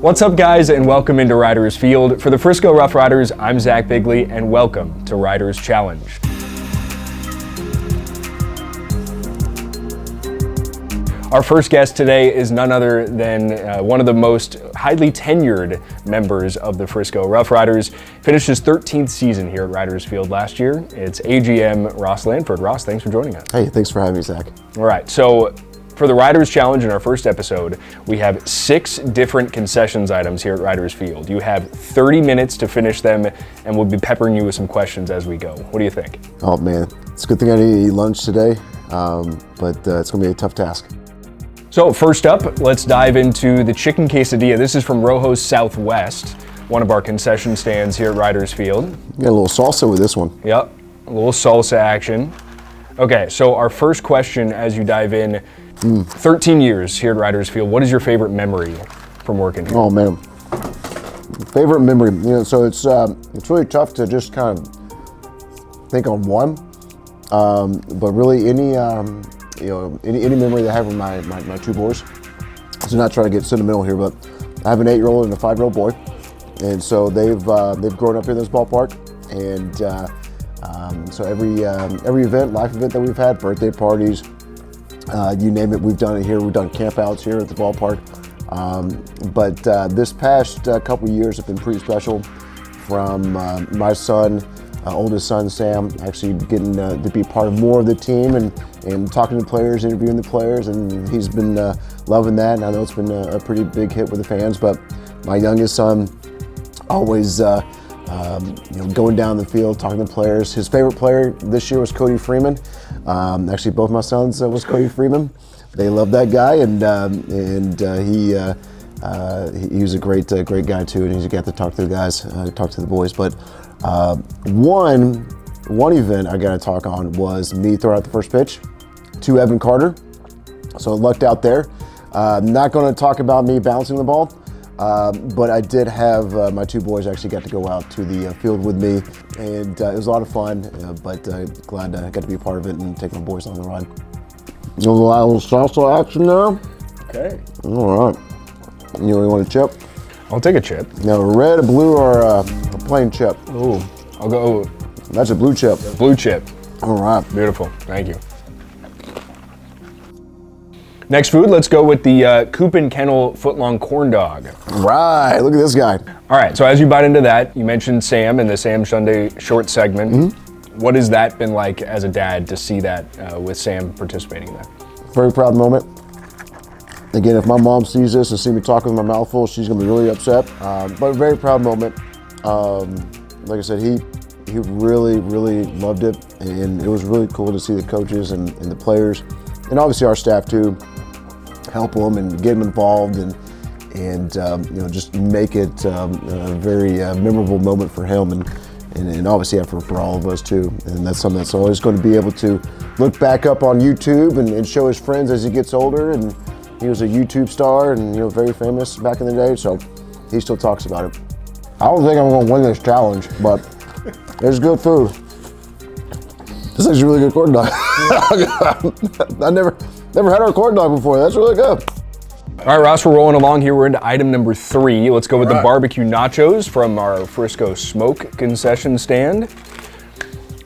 What's up, guys, and welcome into Riders Field. For the Frisco Rough Riders, I'm Zach Bigley, and welcome to Riders Challenge. Our first guest today is none other than one of the most highly tenured members of the Frisco Rough Riders. Finished his 13th season here at Riders Field last year. It's AGM Ross Lanford. Ross, thanks for joining us. Hey, thanks for having me, Zach. All right, so for the Riders Challenge in our first episode, we have 6 different concessions items here at Riders Field. You have 30 minutes to finish them, and we'll be peppering you with some questions as we go. What do you think? Oh man, it's a good thing I didn't eat lunch today, but it's gonna be a tough task. So first up, let's dive into the chicken quesadilla. This is from Rojo's Southwest, one of our concession stands here at Riders Field. Got a little salsa with this one. Yep, a little salsa action. Okay, so our first question as you dive in, 13 years here at Riders Field, what is your favorite memory from working here? Oh man, favorite memory. So it's really tough to just kind of think on one, but really any memory that I have with my 2 boys. So not trying to get sentimental here, but I have an 8-year-old and a 5-year-old boy, and so they've grown up in this ballpark, and so every event, life event that we've had, birthday parties, you name it, we've done it here. We've done campouts here at the ballpark, but this past couple of years have been pretty special. From my son, oldest son Sam, actually getting to be part of more of the team and talking to players, interviewing the players, and he's been loving that. And I know it's been a pretty big hit with the fans. But my youngest son, always going down the field, talking to players. His favorite player this year was Cody Freeman. Actually, both my sons was Cody Freeman. They love that guy, and he was a great guy too, and he got to talk to the guys, talk to the boys. But one event I got to talk on was me throwing out the first pitch to Evan Carter. So I lucked out there. Not going to talk about me bouncing the ball, but I did have my 2 boys actually got to go out to the field with me, and it was a lot of fun. But glad I got to be a part of it and take my boys on the ride. A little salsa action now. Okay. All right. You want a chip? I'll take a chip. Now, red, a blue, or a plain chip? Ooh, I'll go. That's a blue chip. Blue chip. All right. Beautiful, thank you. Next food, let's go with the Coop and Kennel footlong corn dog. Right, look at this guy. All right, so as you bite into that, you mentioned Sam in the Sam Sunday short segment. Mm-hmm. What has that been like as a dad to see that with Sam participating in that? Very proud moment. Again, if my mom sees this and see me talking with my mouth full, she's gonna be really upset. But a very proud moment. Like I said, he really, really loved it, and it was really cool to see the coaches and the players, and obviously our staff too, help him and get him involved and just make it a very memorable moment for him and obviously for all of us too. And that's something that's always going to be able to look back up on YouTube and show his friends as he gets older. And he was a YouTube star and very famous back in the day, so he still talks about it. I don't think I'm going to win this challenge, but there's good food. This is a really good corn dog. I never had our corn dog before. That's really good. All right, Ross, we're rolling along here. We're into item number 3. Let's go with the barbecue nachos from our Frisco Smoke concession stand.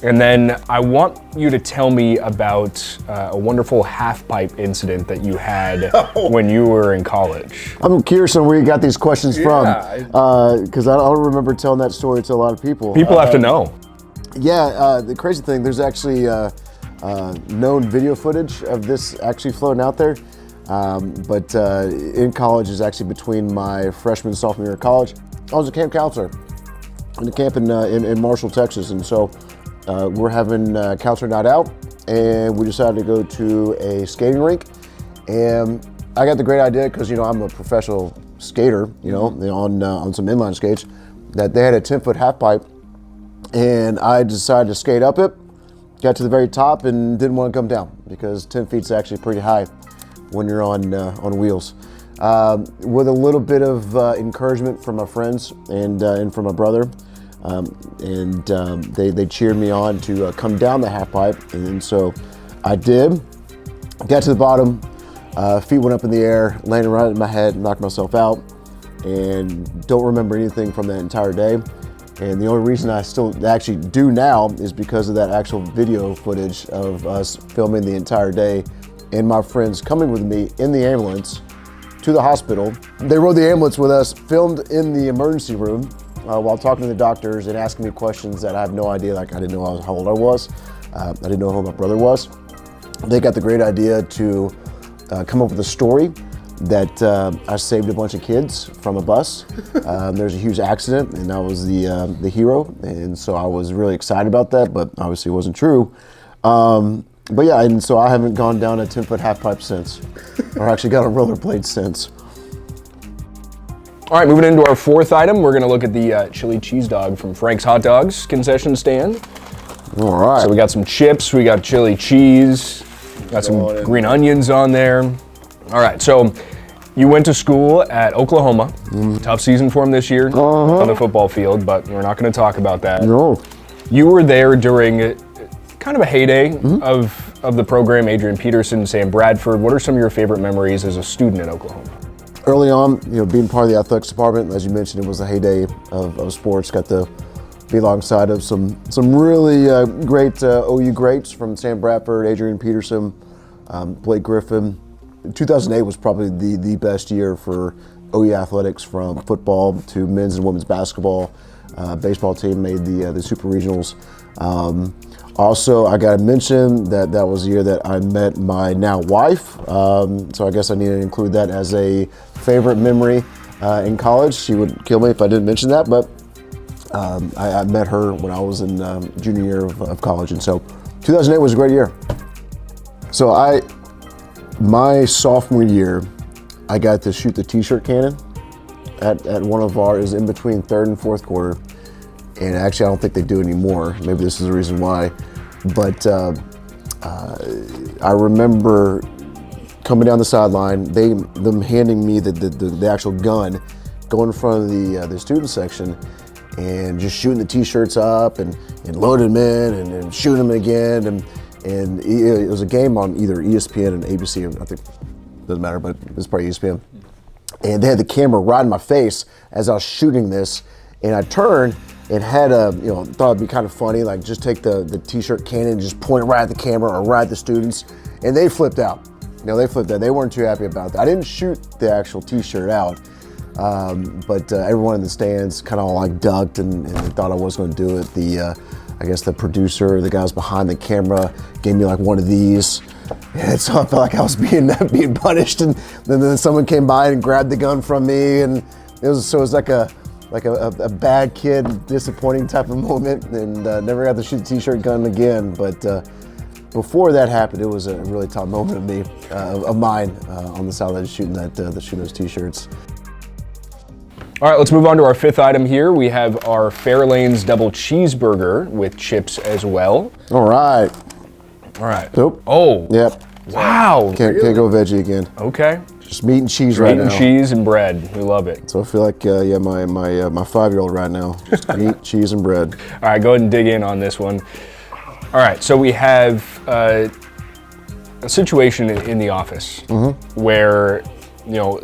And then I want you to tell me about a wonderful half-pipe incident that you had when you were in college. I'm curious on where you got these questions from, because I don't remember telling that story to a lot of people. People have to know. Yeah, the crazy thing, there's actually known video footage of this actually floating out there. But in college is actually between my freshman and sophomore year of college. I was a camp counselor in a camp in Marshall, Texas, and so we're having counselor night out, and we decided to go to a skating rink. And I got the great idea because I'm a professional skater, on some inline skates, that they had a 10-foot half pipe, and I decided to skate up it. Got to the very top and didn't want to come down because 10 feet is actually pretty high when you're on wheels. With a little bit of encouragement from my friends and from my brother, they cheered me on to come down the half pipe, and so I did. Got to the bottom, feet went up in the air, landed right in my head, knocked myself out. and don't remember anything from that entire day. And the only reason I still actually do now is because of that actual video footage of us filming the entire day and my friends coming with me in the ambulance to the hospital. They rode the ambulance with us, filmed in the emergency room while talking to the doctors and asking me questions that I have no idea. Like, I didn't know how old I was. I didn't know who my brother was. They got the great idea to come up with a story that I saved a bunch of kids from a bus. There's a huge accident, and I was the hero, and so I was really excited about that, but obviously it wasn't true. But yeah, and so I haven't gone down a 10-foot half pipe since, or actually got a rollerblade since. All right, moving into our fourth item, we're gonna look at the chili cheese dog from Frank's Hot Dogs concession stand. All right. So we got some chips, we got chili cheese, got some green onions on there. All right, so you went to school at Oklahoma. Tough season for him this year on the football field, but we're not gonna talk about that. No. You were there during kind of a heyday of the program. Adrian Peterson, Sam Bradford. What are some of your favorite memories as a student at Oklahoma? Early on, being part of the athletics department, as you mentioned, it was a heyday of sports. Got to be alongside of some really great OU greats from Sam Bradford, Adrian Peterson, Blake Griffin. 2008 was probably the best year for OU athletics, from football to men's and women's basketball. Baseball team made the super regionals. Also, I got to mention that was the year that I met my now wife. So I guess I need to include that as a favorite memory in college. She would kill me if I didn't mention that, but I met her when I was in junior year of college. And so 2008 was a great year. So my sophomore year, I got to shoot the t-shirt cannon at one of ours in between third and fourth quarter. And actually, I don't think they do anymore. Maybe this is the reason why. But I remember coming down the sideline, them handing me the actual gun, going in front of the student section, and just shooting the t-shirts up and loading them in and shooting them again. And it was a game on either ESPN and ABC. I think it doesn't matter, but it was probably ESPN. And they had the camera right in my face as I was shooting this, and I turned. It had thought it'd be kind of funny, like just take the t-shirt cannon and just point it right at the camera or right at the students, and they flipped out. They flipped out. They weren't too happy about that. I didn't shoot the actual t-shirt out, but everyone in the stands kind of like ducked and they thought I was going to do it. I guess the producer, the guys behind the camera, gave me like one of these, and so I felt like I was being punished. And then someone came by and grabbed the gun from me, and it was like a bad kid, disappointing type of moment, and never got to shoot the t-shirt gun again. But before that happened, it was a really tough moment of mine on the sideline shooting those t-shirts. All right, let's move on to our fifth item here. We have our Fairlane's double cheeseburger with chips as well. All right. Nope. Oh. Yep. Wow. Can't go veggie again. Okay. Just meat and cheese right now. Meat and cheese and bread. We love it. So I feel like my 5-year-old right now. Just meat, cheese, and bread. All right, go ahead and dig in on this one. All right, so we have a situation in the office where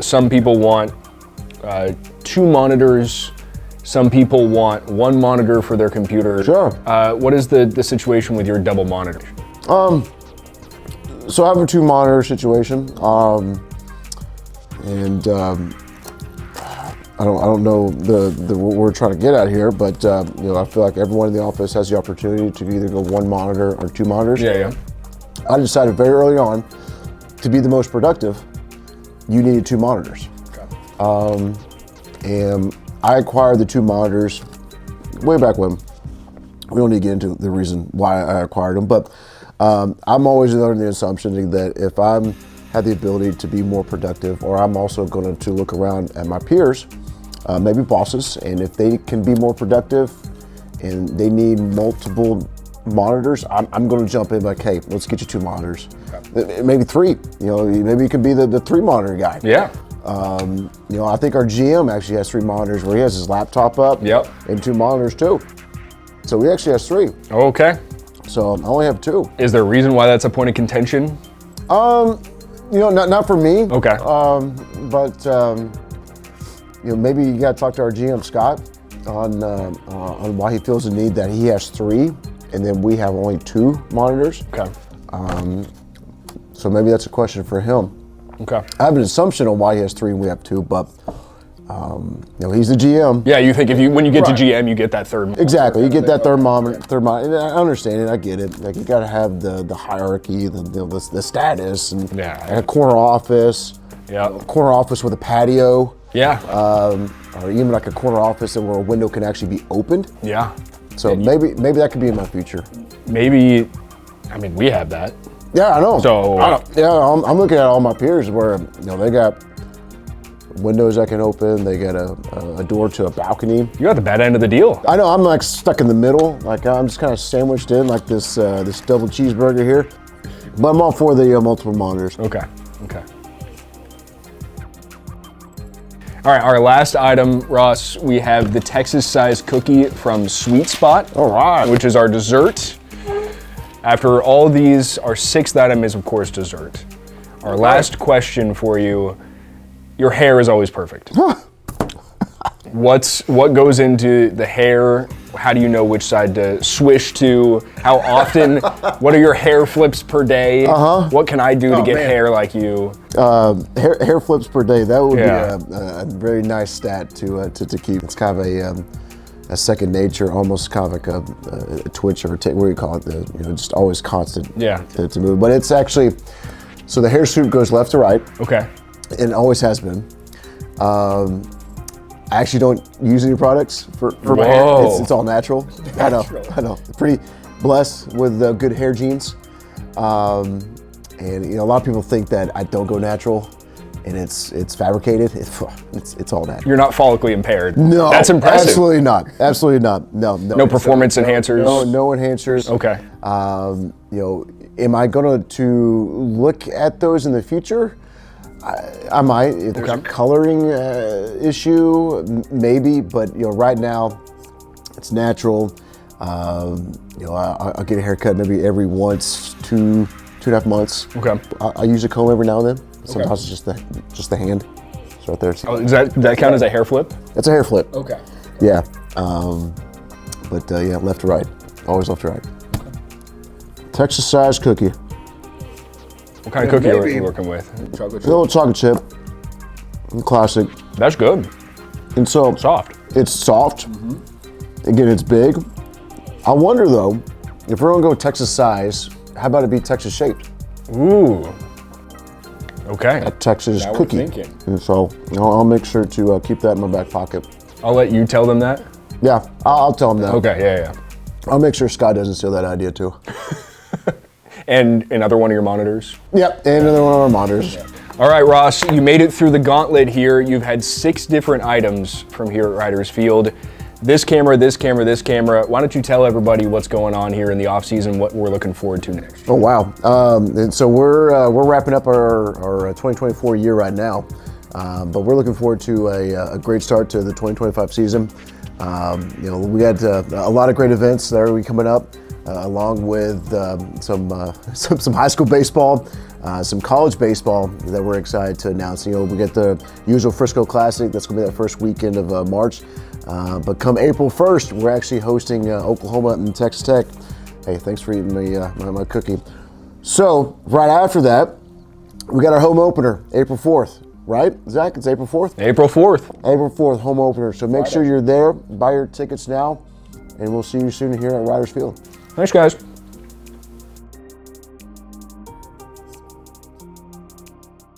some people want 2 monitors. Some people want 1 monitor for their computer. Sure. What is the situation with your double monitor? So I have a 2 monitor situation. And I don't know what we're trying to get at here, but I feel like everyone in the office has the opportunity to either go 1 monitor or 2 monitors. Yeah. I decided very early on, to be the most productive, you needed 2 monitors. Okay. And I acquired the 2 monitors way back when. We don't need to get into the reason why I acquired them, but I'm always under the assumption that if I'm have the ability to be more productive, or I'm also going to look around at my peers, maybe bosses, and if they can be more productive and they need multiple monitors, I'm going to jump in like, hey, let's get you 2 monitors. Okay. Maybe 3, maybe you can be the 3 monitor guy. Yeah. I think our GM actually has 3 monitors where he has his laptop up. Yep. And 2 monitors too. So he actually has 3. Okay. So I only have 2. Is there a reason why that's a point of contention? Not for me. Okay. But maybe you got to talk to our GM Scott on why he feels the need that he has 3, and then we have only 2 monitors. Okay. So maybe that's a question for him. Okay. I have an assumption on why he has 3 and we have 2, but he's the GM. Yeah, you think when you get to Right. GM, you get that third. Exactly, you get that thermometer. And I understand it. I get it. Like you got to have the hierarchy, the status, and a corner office. Yeah. A corner office with a patio. Yeah. Or even like a corner office where a window can actually be opened. Yeah. So maybe that could be in my future. Maybe, I mean, we have that. Yeah, I know. So I'm looking at all my peers where they got windows that can open. They got a door to a balcony. You got the bad end of the deal. I know. I'm like stuck in the middle. Like I'm just kind of sandwiched in like this double cheeseburger here. But I'm all for the multiple monitors. Okay. All right, our last item, Ross, we have the Texas-sized cookie from Sweet Spot. All right. Which is our dessert. After all these, our 6th item is, of course, dessert. Our last question for you, your hair is always perfect. What goes into the hair? How do you know which side to swish to? How often? What are your hair flips per day? What can I do to get hair like you? Hair flips per day. That would be a very nice stat to keep. It's kind of a second nature, almost kind of like a twitch or what do you call it? Just always constant. To move. But it's actually so the hair swoop goes left to right. Okay. And it always has been. I actually don't use any products for my hair. It's all natural. I know. Pretty blessed with good hair genes. And a lot of people think that I don't go natural, and it's fabricated. It's all natural. You're not follically impaired. No, that's impressive. Absolutely not. Absolutely not. No. No performance enhancers. No enhancers. Okay. Am I going to look at those in the future? I might. If there's a coloring issue, maybe. But right now, it's natural. I'll get a haircut maybe every once, 2.5 months. Okay. I use a comb every now and then. Sometimes it's just the hand. It's right there. Oh, does that count as a hair flip? It's a hair flip. Okay. Yeah. Left to right. Always left to right. Texas-sized cookie. What kind of cookie are you working with? Chocolate A little chocolate chip. Classic. That's good. And so Soft. it's soft. Again, it's big. I wonder though, if we're gonna go Texas size, how about it be Texas shaped? Ooh. Okay. A Texas Now we're cookie. thinking. And so I'll make sure to keep that in my back pocket. I'll let you tell them that. Yeah, I'll tell them that. Okay. Yeah. I'll make sure Scott doesn't steal that idea too. And another one of your monitors. Yep, and another one of our monitors. All right, Ross, you made it through the gauntlet here. You've had 6 different items from here at Riders Field. This camera, this camera, this camera. Why don't you tell everybody what's going on here in the off season, what we're looking forward to next? Oh wow! And so we're wrapping up our 2024 year right now, but we're looking forward to a great start to the 2025 season. We had a lot of great events that are coming up, along with some high school baseball, some college baseball that we're excited to announce. We get the usual Frisco Classic. That's going to be that first weekend of March. But come April 1st, we're actually hosting Oklahoma and Texas Tech. Hey, thanks for eating my cookie. So right after that, we got our home opener, April 4th. Right, Zach? It's April 4th? April 4th. April 4th, home opener. So make sure you're there. Buy your tickets now, and we'll see you soon here at Riders Field. Thanks, guys.